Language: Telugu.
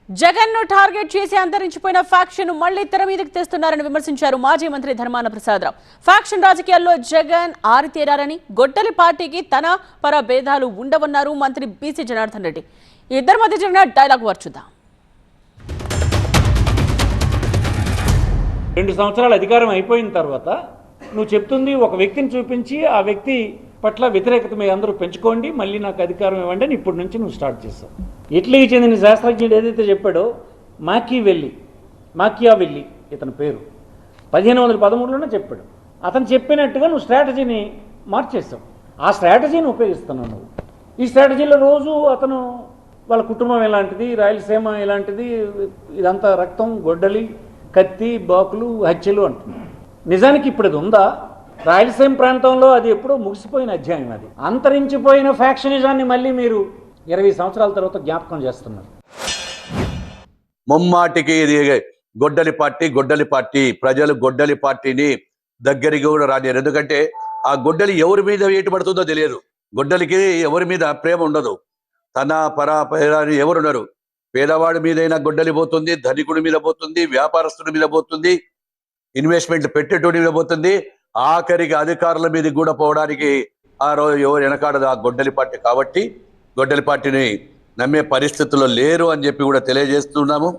జగన్ ను టార్గెట్ చేసి అంతరించిపోయిన ఫ్యాక్షన్ మళ్లీ తెర మీదకి తెస్తున్నారని విమర్శించారు మాజీ మంత్రి ధర్మాన ప్రసాదరావు. ఫ్యాక్షన్ రాజకీయాల్లో జగన్ ఆరితేరారని, గొడ్డలి పార్టీకి తన పర భేదాలు ఉండవన్నారు మంత్రి బీసీ జనార్దన్ రెడ్డి. ఇద్దరి మధ్య జరిగిన డైలాగ్ వర్చుద్దాం. 2 సంవత్సరాల అధికారం అయిపోయిన తర్వాత నువ్వు చెప్తుంది ఒక వ్యక్తిని చూపించి ఆ వ్యక్తి పట్ల వ్యతిరేకత మీ అందరూ పెంచుకోండి, మళ్ళీ నాకు అధికారం ఇవ్వండి అని ఇప్పటి నుంచి నువ్వు స్టార్ట్ చేస్తావు. ఇటలీకి చెందిన శాస్త్రజ్ఞుడు ఏదైతే చెప్పాడో మాకియావెల్లి ఇతని పేరు 1513లోనే చెప్పాడు. అతను చెప్పినట్టుగా నువ్వు స్ట్రాటజీని మార్చేస్తావు. ఆ స్ట్రాటజీని ఉపయోగిస్తున్నావు నువ్వు. ఈ స్ట్రాటజీలో రోజు అతను వాళ్ళ కుటుంబం ఎలాంటిది, రాయలసీమ ఎలాంటిది, ఇదంతా రక్తం, గొడ్డలి, కత్తి, బాకులు, హత్యలు అంటున్నాడు. నిజానికి ఇప్పుడు అది ఉందా? రాయలసీమ ప్రాంతంలో అది ఎప్పుడో ముగిసిపోయిన అధ్యాయం. అది అంతరించిపోయిన ఫ్యాక్షనిజాన్ని మళ్ళీ మీరు 20 సంవత్సరాల తర్వాత జ్ఞాపకం చేస్తున్నారు. ముమ్మాటికి ఇది గొడ్డలి పార్టీ ప్రజలు గొడ్డలి పార్టీని దగ్గరికి కూడా రానియరు. ఎందుకంటే ఆ గొడ్డలి ఎవరి మీద వేటు పడుతుందో తెలియదు. గొడ్డలికి ఎవరి మీద ప్రేమ ఉండదు. తన పరాపరాని ఎవరున్నారు. పేదవాడి మీదైనా గొడ్డలి పోతుంది, ధనికుడి మీద పోతుంది, వ్యాపారస్తుడి మీద పోతుంది, ఇన్వెస్ట్మెంట్లు పెట్టేటోడి మీద పోతుంది, ఆఖరికి అధికారుల మీద కూడా పోవడానికి ఆ రోజు ఎవరు వెనకాడదు ఆ గొడ్డలి పార్టీ. కాబట్టి గొడ్డలి పార్టీని నమ్మే పరిస్థితుల్లో లేరు అని చెప్పి కూడా తెలియజేస్తున్నాము.